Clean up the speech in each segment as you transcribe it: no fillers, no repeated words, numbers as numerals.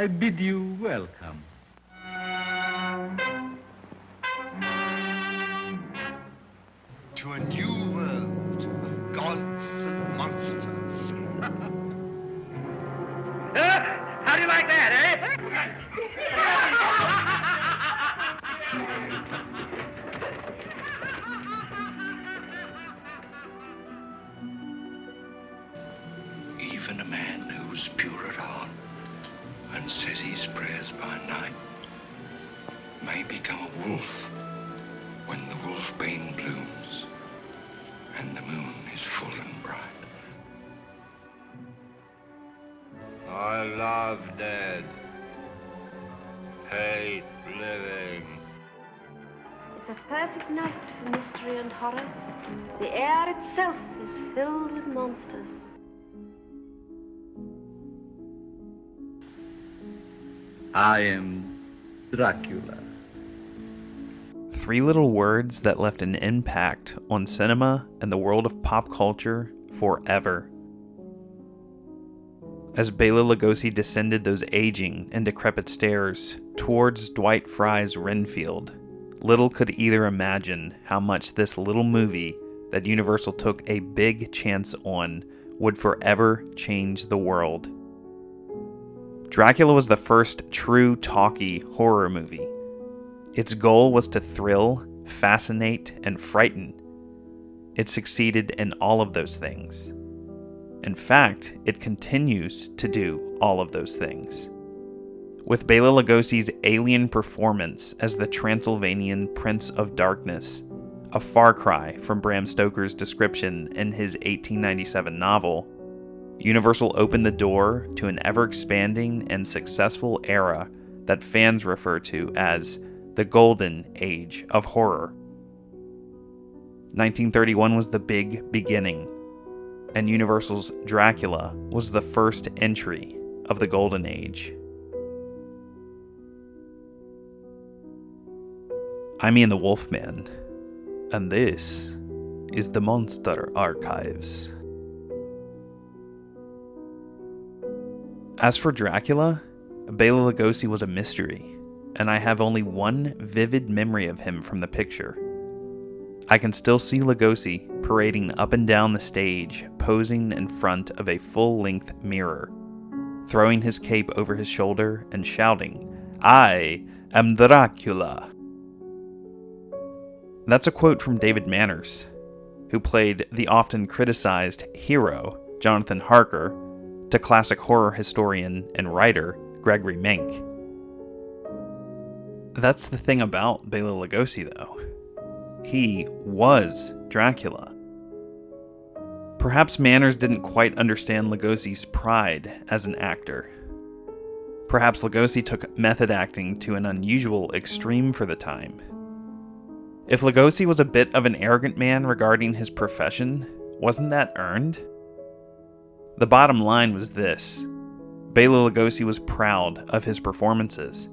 I bid you welcome. To a new world of gods and monsters. How do you like that, eh? Even a man who's pure at heart and says his prayers by night may become a wolf when the wolfbane blooms and the moon is full and bright. I love dead. Hate living. It's a perfect night for mystery and horror. The air itself is filled with monsters. I am Dracula. 3 little words that left an impact on cinema and the world of pop culture forever. As Bela Lugosi descended those aging and decrepit stairs towards Dwight Frye's Renfield, little could either imagine how much this little movie that Universal took a big chance on would forever change the world. Dracula was the first true talkie horror movie. Its goal was to thrill, fascinate, and frighten. It succeeded in all of those things. In fact, it continues to do all of those things. With Bela Lugosi's alien performance as the Transylvanian Prince of Darkness, a far cry from Bram Stoker's description in his 1897 novel, Universal opened the door to an ever-expanding and successful era that fans refer to as the Golden Age of Horror. 1931 was the big beginning, and Universal's Dracula was the first entry of the Golden Age. I'm Ian the Wolfman, and this is the Monster Archives. As for Dracula, Bela Lugosi was a mystery, and I have only one vivid memory of him from the picture. I can still see Lugosi parading up and down the stage, posing in front of a full-length mirror, throwing his cape over his shoulder and shouting, "I am Dracula." That's a quote from David Manners, who played the often criticized hero, Jonathan Harker, to classic horror historian and writer Gregory Menk. That's the thing about Bela Lugosi, though. He was Dracula. Perhaps Manners didn't quite understand Lugosi's pride as an actor. Perhaps Lugosi took method acting to an unusual extreme for the time. If Lugosi was a bit of an arrogant man regarding his profession, wasn't that earned? The bottom line was this: Bela Lugosi was proud of his performances.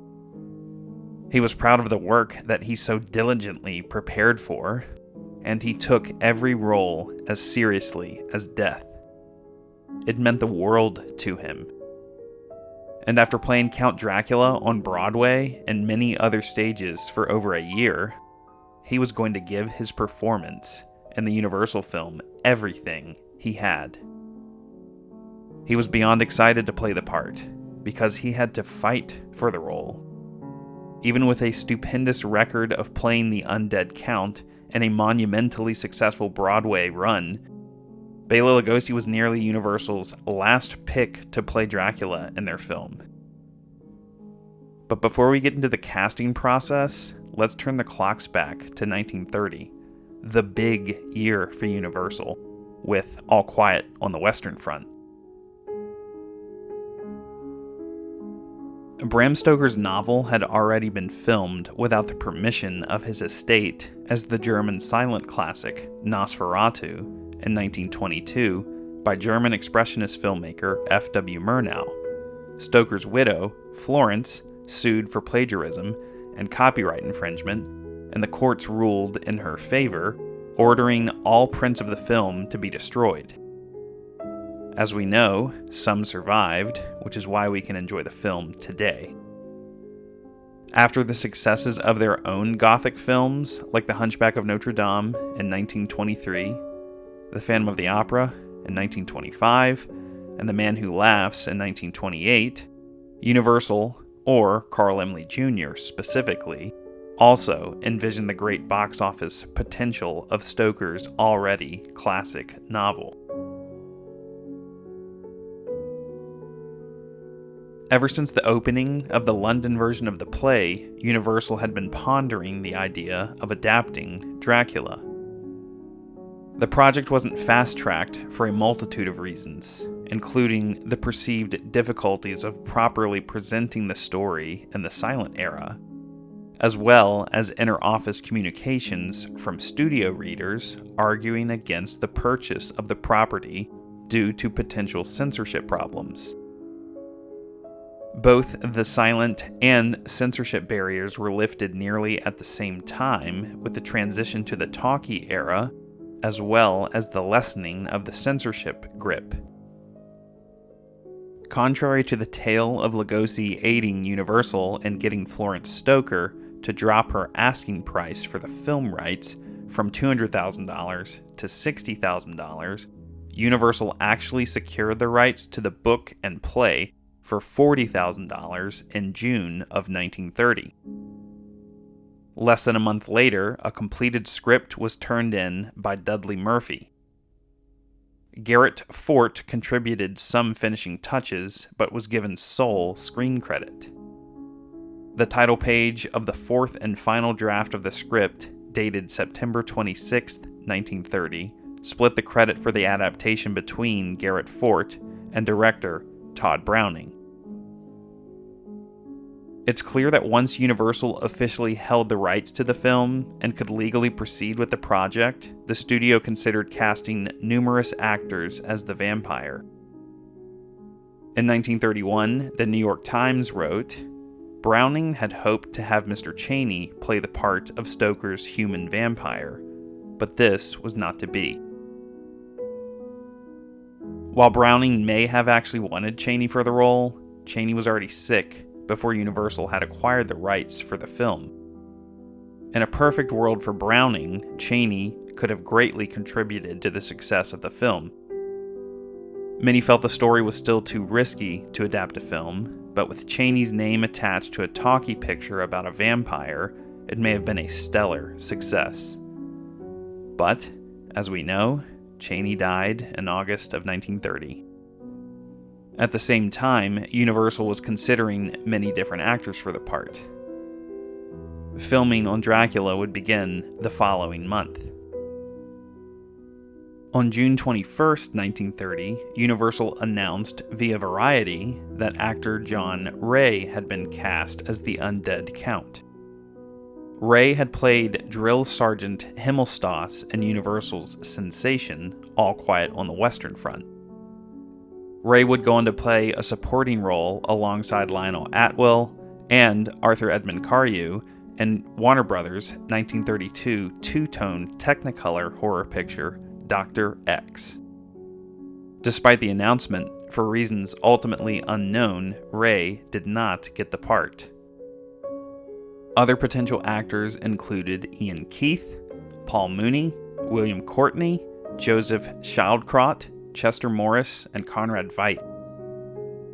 He was proud of the work that he so diligently prepared for, and he took every role as seriously as death. It meant the world to him. And after playing Count Dracula on Broadway and many other stages for over a year, he was going to give his performance in the Universal film everything he had. He was beyond excited to play the part, because he had to fight for the role. Even with a stupendous record of playing the undead Count and a monumentally successful Broadway run, Bela Lugosi was nearly Universal's last pick to play Dracula in their film. But before we get into the casting process, let's turn the clocks back to 1930, the big year for Universal, with All Quiet on the Western Front. Bram Stoker's novel had already been filmed without the permission of his estate as the German silent classic Nosferatu in 1922 by German expressionist filmmaker F.W. Murnau. Stoker's widow, Florence, sued for plagiarism and copyright infringement, and the courts ruled in her favor, ordering all prints of the film to be destroyed. As we know, some survived, which is why we can enjoy the film today. After the successes of their own Gothic films, like The Hunchback of Notre Dame in 1923, The Phantom of the Opera in 1925, and The Man Who Laughs in 1928, Universal, or Carl Laemmle Jr. specifically, also envisioned the great box office potential of Stoker's already classic novel. Ever since the opening of the London version of the play, Universal had been pondering the idea of adapting Dracula. The project wasn't fast-tracked for a multitude of reasons, including the perceived difficulties of properly presenting the story in the silent era, as well as inter-office communications from studio readers arguing against the purchase of the property due to potential censorship problems. Both the silent and censorship barriers were lifted nearly at the same time with the transition to the Talkie era, as well as the lessening of the censorship grip. Contrary to the tale of Lugosi aiding Universal in getting Florence Stoker to drop her asking price for the film rights from $200,000 to $60,000, Universal actually secured the rights to the book and play for $40,000 in June of 1930. Less than a month later, a completed script was turned in by Dudley Murphy. Garrett Fort contributed some finishing touches, but was given sole screen credit. The title page of the fourth and final draft of the script, dated September 26, 1930, split the credit for the adaptation between Garrett Fort and director Todd Browning. It's clear that once Universal officially held the rights to the film and could legally proceed with the project, the studio considered casting numerous actors as the vampire. In 1931, the New York Times wrote, Browning had hoped to have Mr. Chaney play the part of Stoker's human vampire, but this was not to be. While Browning may have actually wanted Chaney for the role, Chaney was already sick before Universal had acquired the rights for the film. In a perfect world for Browning, Chaney could have greatly contributed to the success of the film. Many felt the story was still too risky to adapt a film, but with Chaney's name attached to a talkie picture about a vampire, it may have been a stellar success. But, as we know, Chaney died in August of 1930. At the same time, Universal was considering many different actors for the part. Filming on Dracula would begin the following month. On June 21, 1930, Universal announced via Variety that actor John Ray had been cast as the undead Count. Ray had played Drill Sergeant Himmelstoss in Universal's sensation, All Quiet on the Western Front. Ray would go on to play a supporting role alongside Lionel Atwill and Arthur Edmund Carew in Warner Brothers' 1932 two-tone Technicolor horror picture, Dr. X. Despite the announcement, for reasons ultimately unknown, Ray did not get the part. Other potential actors included Ian Keith, Paul Mooney, William Courtney, Joseph Schildkraut, Chester Morris, and Conrad Veidt.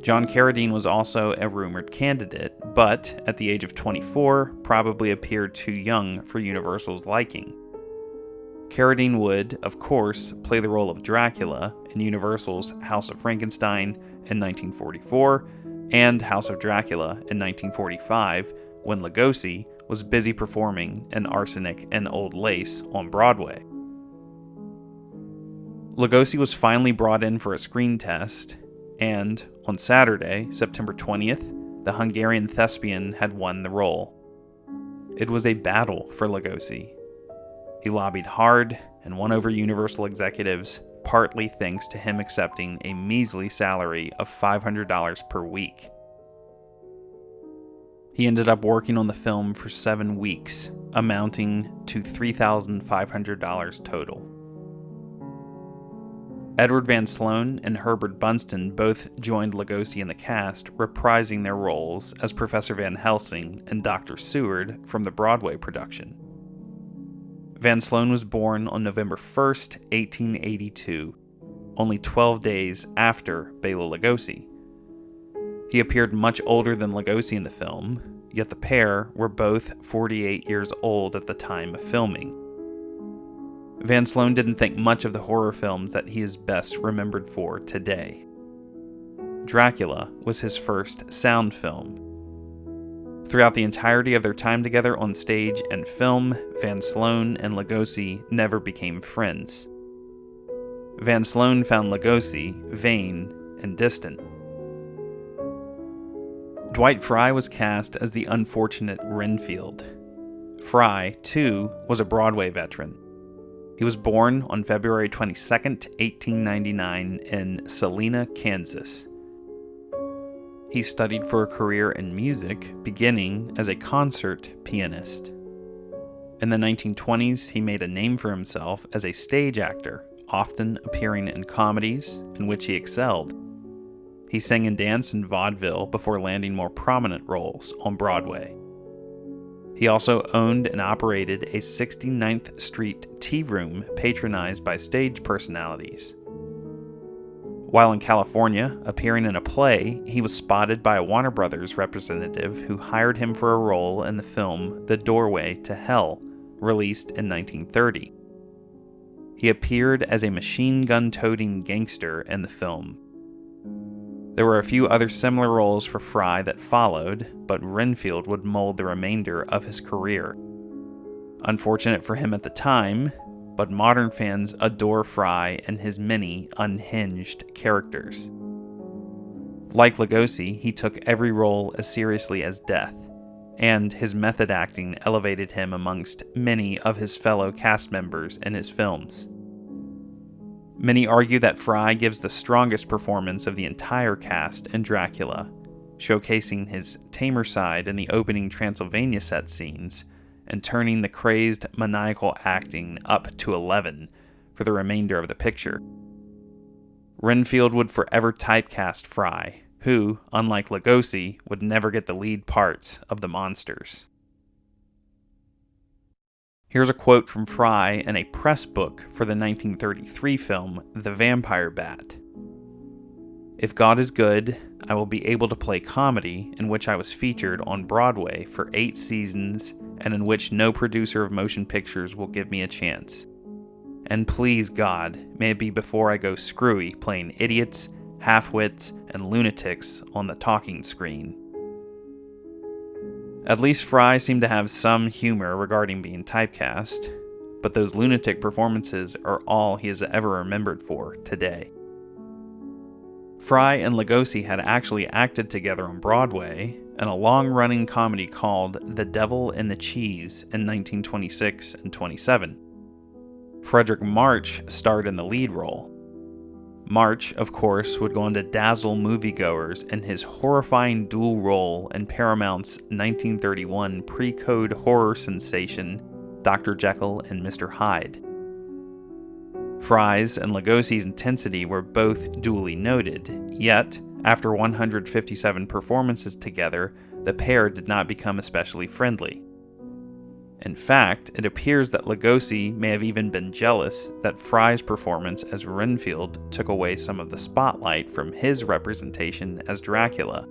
John Carradine was also a rumored candidate, but at the age of 24, probably appeared too young for Universal's liking. Carradine would, of course, play the role of Dracula in Universal's House of Frankenstein in 1944 and House of Dracula in 1945, when Lugosi was busy performing in Arsenic and Old Lace on Broadway. Lugosi was finally brought in for a screen test, and on Saturday, September 20th, the Hungarian thespian had won the role. It was a battle for Lugosi. He lobbied hard and won over Universal executives, partly thanks to him accepting a measly salary of $500 per week. He ended up working on the film for 7 weeks, amounting to $3,500 total. Edward Van Sloan and Herbert Bunston both joined Lugosi in the cast, reprising their roles as Professor Van Helsing and Dr. Seward from the Broadway production. Van Sloan was born on November 1st, 1882, only 12 days after Bela Lugosi. He appeared much older than Lugosi in the film, yet the pair were both 48 years old at the time of filming. Van Sloan didn't think much of the horror films that he is best remembered for today. Dracula was his first sound film. Throughout the entirety of their time together on stage and film, Van Sloan and Lugosi never became friends. Van Sloan found Lugosi vain and distant. Dwight Frye was cast as the unfortunate Renfield. Frye, too, was a Broadway veteran. He was born on February 22, 1899 in Salina, Kansas. He studied for a career in music, beginning as a concert pianist. In the 1920s, he made a name for himself as a stage actor, often appearing in comedies, in which he excelled. He sang and danced in vaudeville before landing more prominent roles on Broadway. He also owned and operated a 69th Street tea room patronized by stage personalities. While in California, appearing in a play, he was spotted by a Warner Brothers representative who hired him for a role in the film The Doorway to Hell, released in 1930. He appeared as a machine gun-toting gangster in the film. There were a few other similar roles for Frye that followed, but Renfield would mold the remainder of his career. Unfortunate for him at the time, but modern fans adore Frye and his many unhinged characters. Like Lugosi, he took every role as seriously as death, and his method acting elevated him amongst many of his fellow cast members in his films. Many argue that Frye gives the strongest performance of the entire cast in Dracula, showcasing his tamer side in the opening Transylvania set scenes, and turning the crazed, maniacal acting up to 11 for the remainder of the picture. Renfield would forever typecast Frye, who, unlike Lugosi, would never get the lead parts of the monsters. Here's a quote from Frye in a press book for the 1933 film The Vampire Bat. "If God is good, I will be able to play comedy in which I was featured on Broadway for 8 seasons and in which no producer of motion pictures will give me a chance. And please God, may it be before I go screwy playing idiots, half-wits, and lunatics on the talking screen." At least Frye seemed to have some humor regarding being typecast, but those lunatic performances are all he is ever remembered for today. Frye and Lugosi had actually acted together on Broadway in a long-running comedy called The Devil and the Cheese in 1926 and 27. Frederick March starred in the lead role. March, of course, would go on to dazzle moviegoers in his horrifying dual role in Paramount's 1931 pre-code horror sensation, Dr. Jekyll and Mr. Hyde. Frye's and Lugosi's intensity were both duly noted, yet, after 157 performances together, the pair did not become especially friendly. In fact, it appears that Lugosi may have even been jealous that Frye's performance as Renfield took away some of the spotlight from his representation as Dracula.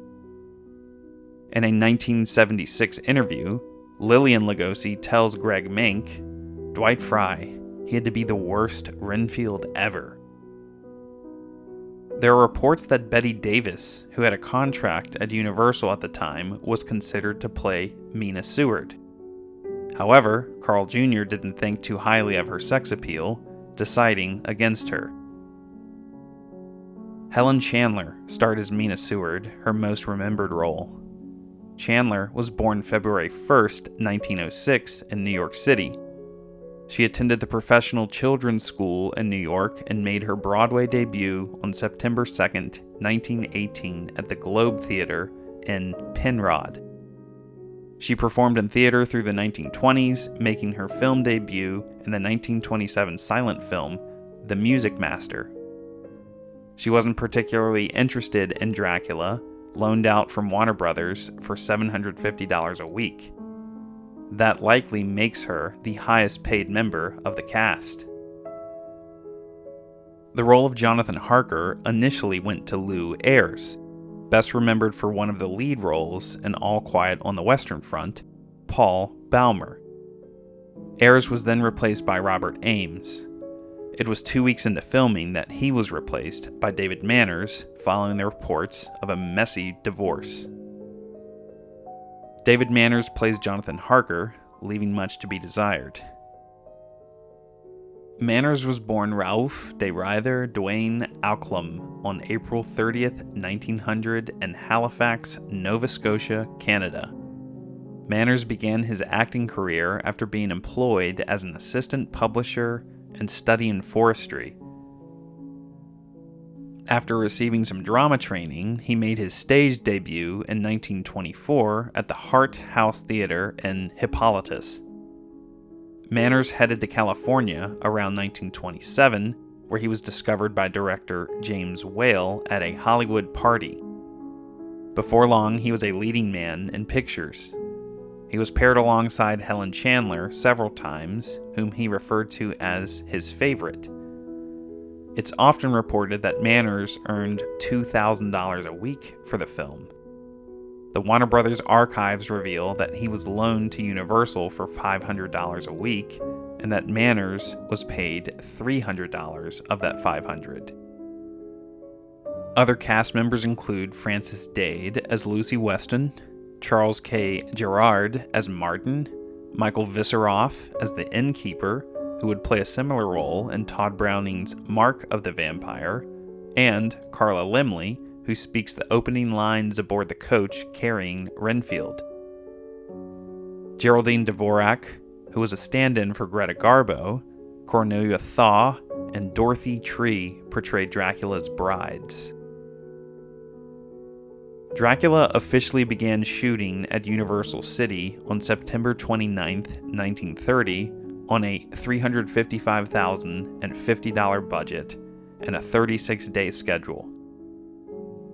In a 1976 interview, Lillian Lugosi tells Greg Mink, "Dwight Frye, he had to be the worst Renfield ever." There are reports that Bette Davis, who had a contract at Universal at the time, was considered to play Mina Seward. However, Carl Jr. didn't think too highly of her sex appeal, deciding against her. Helen Chandler starred as Mina Seward, her most remembered role. Chandler was born February 1st, 1906, in New York City. She attended the Professional Children's School in New York and made her Broadway debut on September 2nd, 1918, at the Globe Theatre in Penrod. She performed in theater through the 1920s, making her film debut in the 1927 silent film, The Music Master. She wasn't particularly interested in Dracula, loaned out from Warner Brothers for $750 a week. That likely makes her the highest paid member of the cast. The role of Jonathan Harker initially went to Lew Ayres, best remembered for one of the lead roles in All Quiet on the Western Front, Paul Baumer. Ayres was then replaced by Robert Ames. It was 2 weeks into filming that he was replaced by David Manners following the reports of a messy divorce. David Manners plays Jonathan Harker, leaving much to be desired. Manners was born Raouf de Ryther Duane Auclam on April 30th, 1900 in Halifax, Nova Scotia, Canada. Manners began his acting career after being employed as an assistant publisher and studying forestry. After receiving some drama training, he made his stage debut in 1924 at the Hart House Theatre in Hippolytus. Manners headed to California around 1927, where he was discovered by director James Whale at a Hollywood party. Before long, he was a leading man in pictures. He was paired alongside Helen Chandler several times, whom he referred to as his favorite. It's often reported that Manners earned $2,000 a week for the film. The Warner Brothers archives reveal that he was loaned to Universal for $500 a week, and that Manners was paid $300 of that $500. Other cast members include Frances Dade as Lucy Weston, Charles K. Gerard as Martin, Michael Visseroff as the innkeeper, who would play a similar role in Todd Browning's Mark of the Vampire, and Carla Limley, who speaks the opening lines aboard the coach carrying Renfield. Geraldine Dvorak, who was a stand-in for Greta Garbo, Cornelia Thaw, and Dorothy Tree portrayed Dracula's brides. Dracula officially began shooting at Universal City on September 29, 1930, on a $355,050 budget and a 36-day schedule.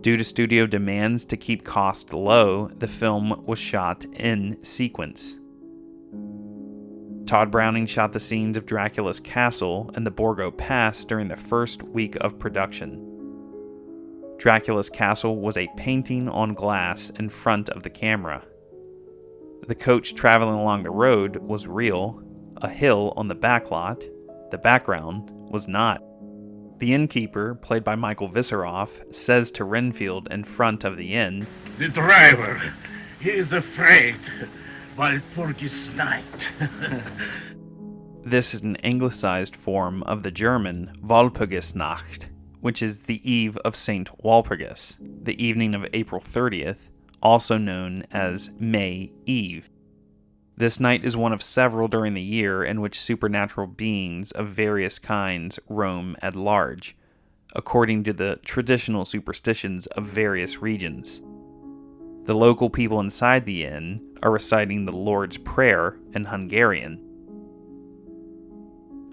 Due to studio demands to keep costs low, the film was shot in sequence. Todd Browning shot the scenes of Dracula's castle and the Borgo Pass during the first week of production. Dracula's castle was a painting on glass in front of the camera. The coach traveling along the road was real, a hill on the backlot. The background was not. The innkeeper, played by Michael Visseroff, says to Renfield in front of the inn, The driver, he is afraid. Walpurgisnacht. This is an anglicized form of the German Walpurgisnacht, which is the eve of St. Walpurgis, the evening of April 30th, also known as May Eve. This night is one of several during the year in which supernatural beings of various kinds roam at large, according to the traditional superstitions of various regions. The local people inside the inn are reciting the Lord's Prayer in Hungarian.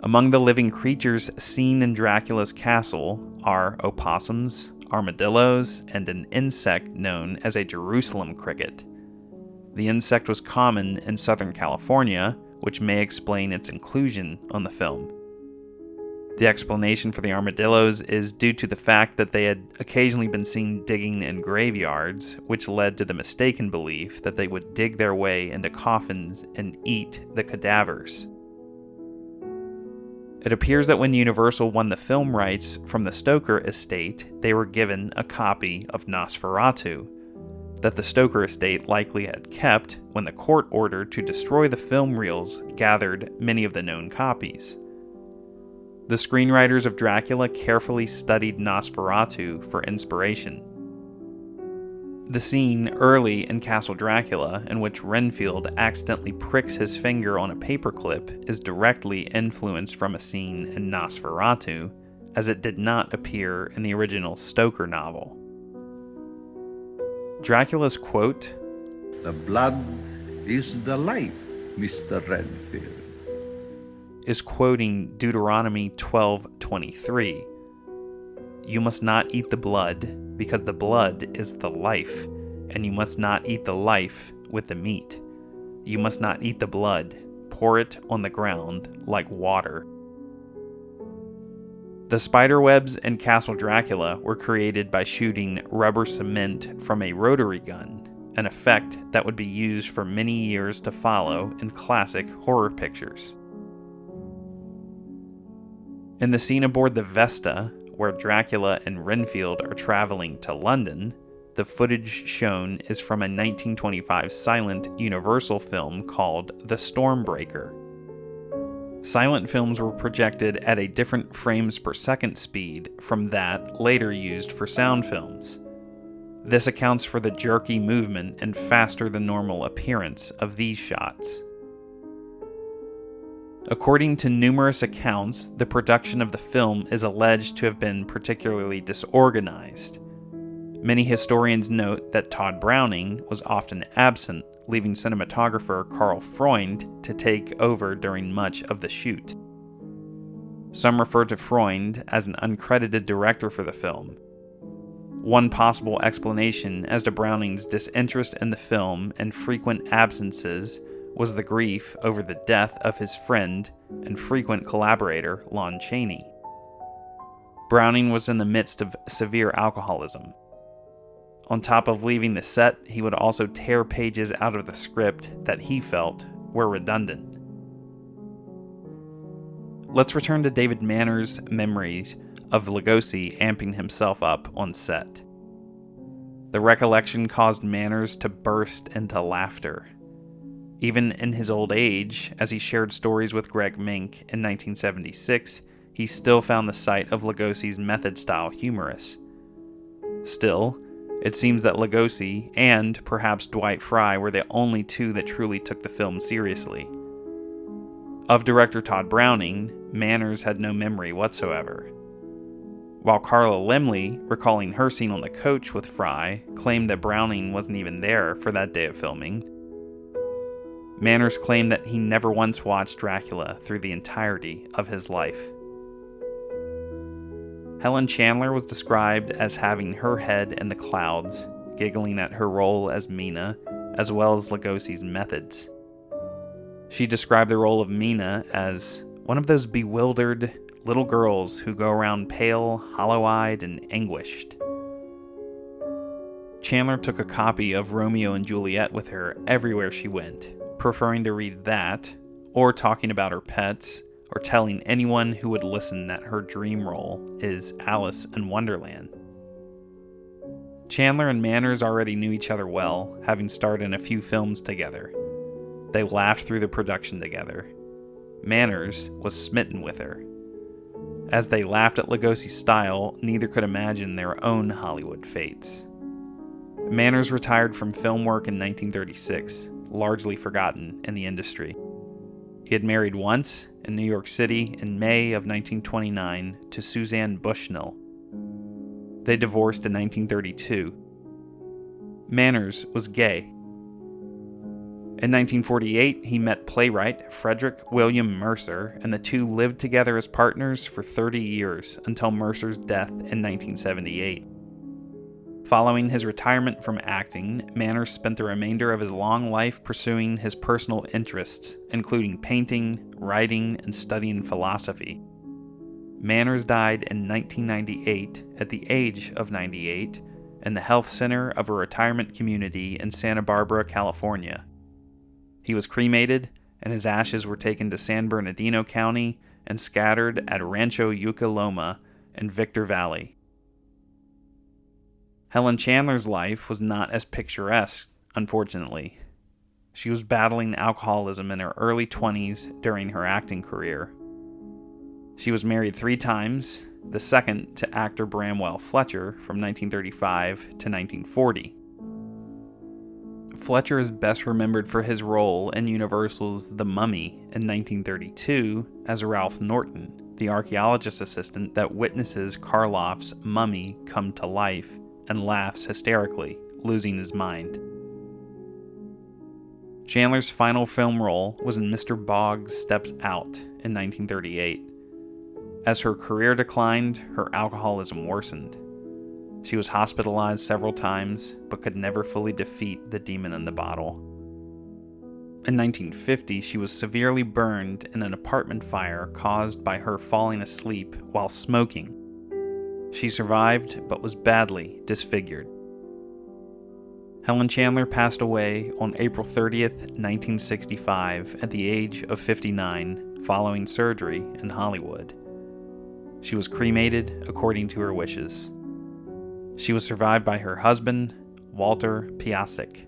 Among the living creatures seen in Dracula's castle are opossums, armadillos, and an insect known as a Jerusalem cricket. The insect was common in Southern California, which may explain its inclusion on the film. The explanation for the armadillos is due to the fact that they had occasionally been seen digging in graveyards, which led to the mistaken belief that they would dig their way into coffins and eat the cadavers. It appears that when Universal won the film rights from the Stoker estate, they were given a copy of Nosferatu, that the Stoker estate likely had kept when the court order to destroy the film reels gathered many of the known copies. The screenwriters of Dracula carefully studied Nosferatu for inspiration. The scene early in Castle Dracula in which Renfield accidentally pricks his finger on a paperclip is directly influenced from a scene in Nosferatu, as it did not appear in the original Stoker novel. Dracula's quote, The blood is the life, Mr. Renfield, is quoting Deuteronomy 12:23. "You must not eat the blood, because the blood is the life, and you must not eat the life with the meat. You must not eat the blood, pour it on the ground like water." The spiderwebs in Castle Dracula were created by shooting rubber cement from a rotary gun, an effect that would be used for many years to follow in classic horror pictures. In the scene aboard the Vesta, where Dracula and Renfield are traveling to London, the footage shown is from a 1925 silent Universal film called The Stormbreaker. Silent films were projected at a different frames per second speed from that later used for sound films. This accounts for the jerky movement and faster than normal appearance of these shots. According to numerous accounts, the production of the film is alleged to have been particularly disorganized. Many historians note that Todd Browning was often absent, leaving cinematographer Karl Freund to take over during much of the shoot. Some refer to Freund as an uncredited director for the film. One possible explanation as to Browning's disinterest in the film and frequent absences was the grief over the death of his friend and frequent collaborator Lon Chaney. Browning was in the midst of severe alcoholism. On top of leaving the set, he would also tear pages out of the script that he felt were redundant. Let's return to David Manners' memories of Lugosi amping himself up on set. The recollection caused Manners to burst into laughter. Even in his old age, as he shared stories with Greg Mink in 1976, he still found the sight of Lugosi's method style humorous. Still, it seems that Lugosi and perhaps Dwight Fry were the only two that truly took the film seriously. Of director Todd Browning, Manners had no memory whatsoever. While Carla Laemmle, recalling her scene on the coach with Fry, claimed that Browning wasn't even there for that day of filming, Manners claimed that he never once watched Dracula through the entirety of his life. Helen Chandler was described as having her head in the clouds, giggling at her role as Mina, as well as Lugosi's methods. She described the role of Mina as one of those bewildered little girls who go around pale, hollow-eyed, and anguished. Chandler took a copy of Romeo and Juliet with her everywhere she went, preferring to read that, or talking about her pets, or telling anyone who would listen that her dream role is Alice in Wonderland. Chandler and Manners already knew each other well, having starred in a few films together. They laughed through the production together. Manners was smitten with her. As they laughed at Lugosi's style, neither could imagine their own Hollywood fates. Manners retired from film work in 1936, largely forgotten in the industry. He had married once in New York City in May of 1929 to Suzanne Bushnell. They divorced in 1932. Manners was gay. In 1948, he met playwright Frederick William Mercer, and the two lived together as partners for 30 years until Mercer's death in 1978. Following his retirement from acting, Manners spent the remainder of his long life pursuing his personal interests, including painting, writing, and studying philosophy. Manners died in 1998 at the age of 98 in the health center of a retirement community in Santa Barbara, California. He was cremated, and his ashes were taken to San Bernardino County and scattered at Rancho Yucca Loma in Victor Valley. Helen Chandler's life was not as picturesque, unfortunately. She was battling alcoholism in her early 20s during her acting career. She was married 3 times, the second to actor Bramwell Fletcher from 1935 to 1940. Fletcher is best remembered for his role in Universal's The Mummy in 1932 as Ralph Norton, the archaeologist assistant that witnesses Karloff's mummy come to life and laughs hysterically, losing his mind. Chandler's final film role was in Mr. Boggs Steps Out in 1938. As her career declined, her alcoholism worsened. She was hospitalized several times, but could never fully defeat the demon in the bottle. In 1950, she was severely burned in an apartment fire caused by her falling asleep while smoking. She survived, but was badly disfigured. Helen Chandler passed away on April 30th, 1965, at the age of 59, following surgery in Hollywood. She was cremated according to her wishes. She was survived by her husband, Walter Piasek.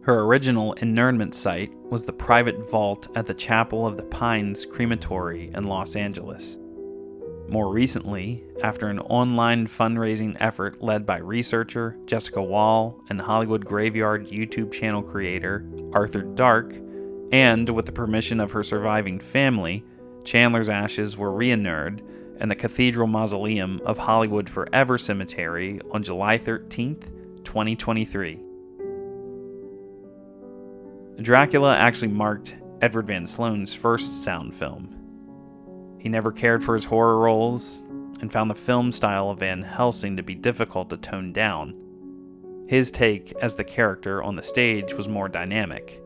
Her original internment site was the private vault at the Chapel of the Pines Crematory in Los Angeles. More recently, after an online fundraising effort led by researcher Jessica Wall and Hollywood Graveyard YouTube channel creator Arthur Dark, and with the permission of her surviving family, Chandler's ashes were reinterred in the Cathedral Mausoleum of Hollywood Forever Cemetery on July 13th, 2023. Dracula actually marked Edward Van Sloan's first sound film. He never cared for his horror roles and found the film style of Van Helsing to be difficult to tone down. His take as the character on the stage was more dynamic.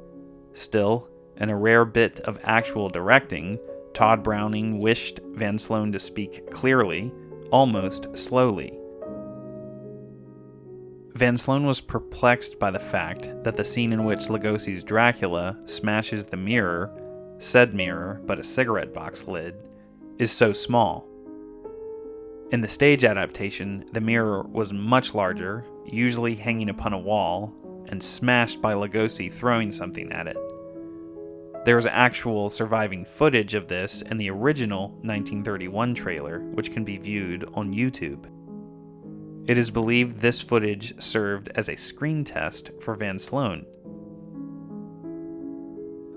Still, in a rare bit of actual directing, Todd Browning wished Van Sloan to speak clearly, almost slowly. Van Sloan was perplexed by the fact that the scene in which Lugosi's Dracula smashes the mirror, said mirror but a cigarette box lid, is so small. In the stage adaptation, the mirror was much larger, usually hanging upon a wall, and smashed by Lugosi throwing something at it. There is actual surviving footage of this in the original 1931 trailer, which can be viewed on YouTube. It is believed this footage served as a screen test for Van Sloan.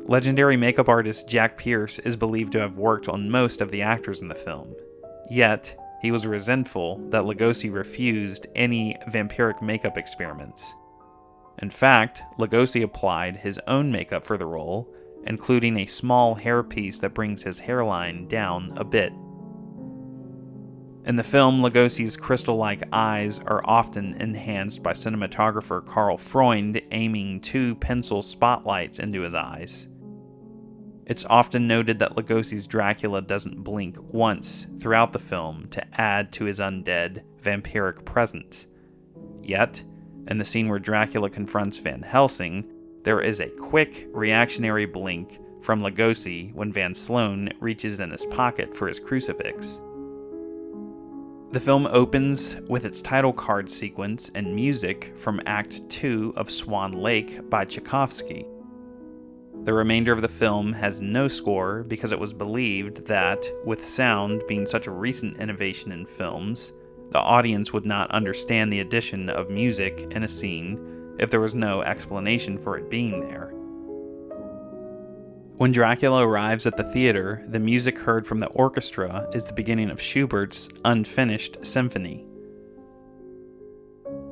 Legendary makeup artist Jack Pierce is believed to have worked on most of the actors in the film. Yet, he was resentful that Lugosi refused any vampiric makeup experiments. In fact, Lugosi applied his own makeup for the role, including a small hairpiece that brings his hairline down a bit. In the film, Lugosi's crystal-like eyes are often enhanced by cinematographer Carl Freund aiming 2 pencil spotlights into his eyes. It's often noted that Lugosi's Dracula doesn't blink once throughout the film to add to his undead, vampiric presence. Yet, in the scene where Dracula confronts Van Helsing, there is a quick, reactionary blink from Lugosi when Van Sloan reaches in his pocket for his crucifix. The film opens with its title card sequence and music from Act 2 of Swan Lake by Tchaikovsky. The remainder of the film has no score because it was believed that, with sound being such a recent innovation in films, the audience would not understand the addition of music in a scene if there was no explanation for it being there. When Dracula arrives at the theater, the music heard from the orchestra is the beginning of Schubert's Unfinished Symphony.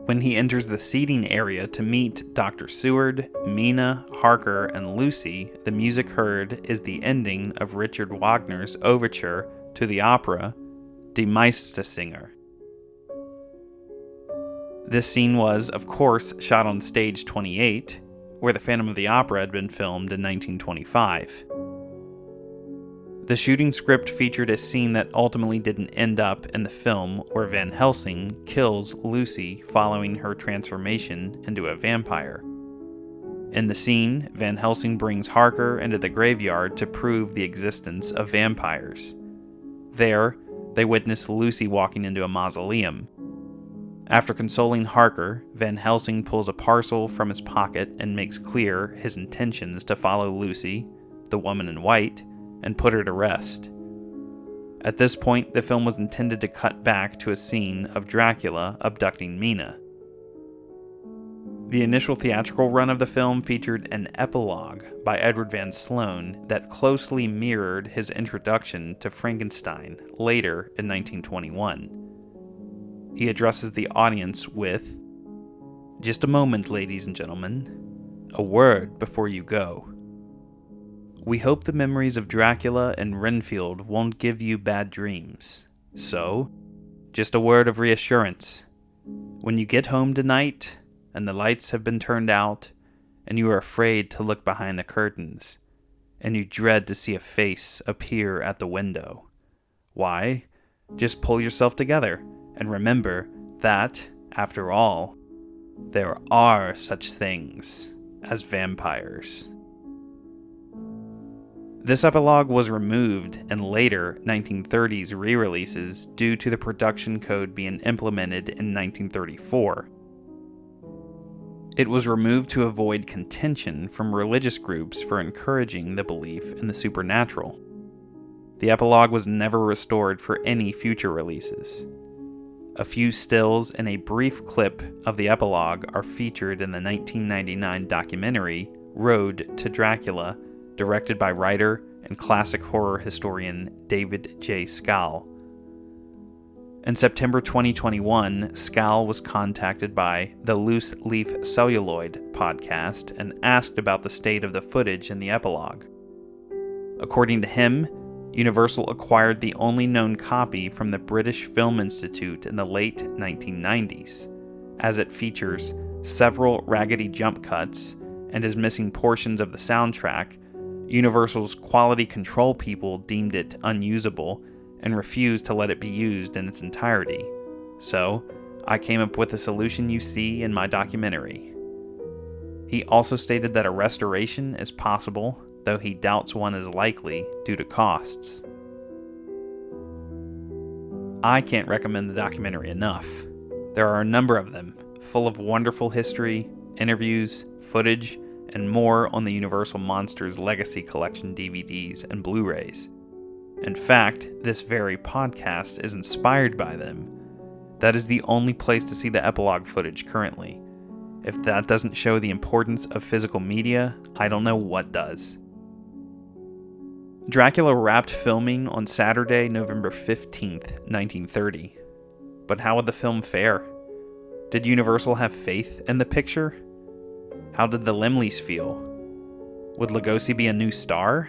When he enters the seating area to meet Dr. Seward, Mina, Harker, and Lucy, the music heard is the ending of Richard Wagner's overture to the opera Die Meistersinger. This scene was, of course, shot on stage 28, where The Phantom of the Opera had been filmed in 1925. The shooting script featured a scene that ultimately didn't end up in the film, where Van Helsing kills Lucy following her transformation into a vampire. In the scene, Van Helsing brings Harker into the graveyard to prove the existence of vampires. There, they witness Lucy walking into a mausoleum. After consoling Harker, Van Helsing pulls a parcel from his pocket and makes clear his intentions to follow Lucy, the woman in white, and put her to rest. At this point, the film was intended to cut back to a scene of Dracula abducting Mina. The initial theatrical run of the film featured an epilogue by Edward Van Sloan that closely mirrored his introduction to Frankenstein later in 1921. He addresses the audience with, "Just a moment, ladies and gentlemen. A word before you go." We hope the memories of Dracula and Renfield won't give you bad dreams. So, just a word of reassurance. When you get home tonight, and the lights have been turned out, and you are afraid to look behind the curtains, and you dread to see a face appear at the window, why, just pull yourself together and remember that, after all, there are such things as vampires. This epilogue was removed in later 1930s re-releases due to the production code being implemented in 1934. It was removed to avoid contention from religious groups for encouraging the belief in the supernatural. The epilogue was never restored for any future releases. A few stills and a brief clip of the epilogue are featured in the 1999 documentary Road to Dracula, directed by writer and classic horror historian David J. Skal. In September 2021, Skal was contacted by the Loose Leaf Celluloid podcast and asked about the state of the footage in the epilogue. According to him, Universal acquired the only known copy from the British Film Institute in the late 1990s, as it features several raggedy jump cuts and is missing portions of the soundtrack. Universal's quality control people deemed it unusable and refused to let it be used in its entirety. So, I came up with the solution you see in my documentary. He also stated that a restoration is possible, though he doubts one is likely due to costs. I can't recommend the documentary enough. There are a number of them, full of wonderful history, interviews, footage, and more on the Universal Monsters Legacy Collection DVDs and Blu-rays. In fact, this very podcast is inspired by them. That is the only place to see the epilogue footage currently. If that doesn't show the importance of physical media, I don't know what does. Dracula wrapped filming on Saturday, November 15th, 1930. But how would the film fare? Did Universal have faith in the picture? How did the Limleys feel? Would Lugosi be a new star?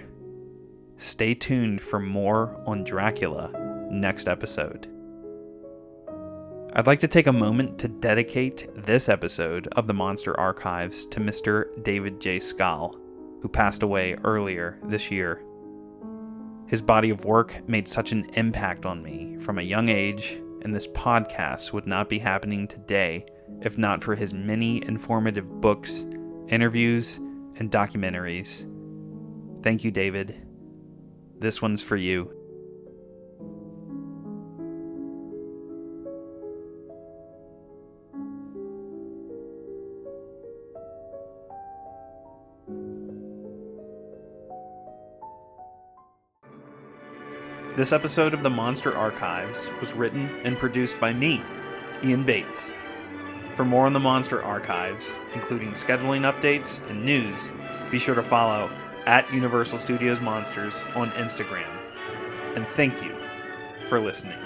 Stay tuned for more on Dracula next episode. I'd like to take a moment to dedicate this episode of the Monster Archives to Mr. David J. Skal, who passed away earlier this year. His body of work made such an impact on me from a young age, and this podcast would not be happening today if not for his many informative books, interviews, and documentaries. Thank you, David. This one's for you. This episode of the Monster Archives was written and produced by me, Ian Bates. For more on the Monster Archives, including scheduling updates and news, be sure to follow @Universal Studios Monsters on Instagram. And thank you for listening.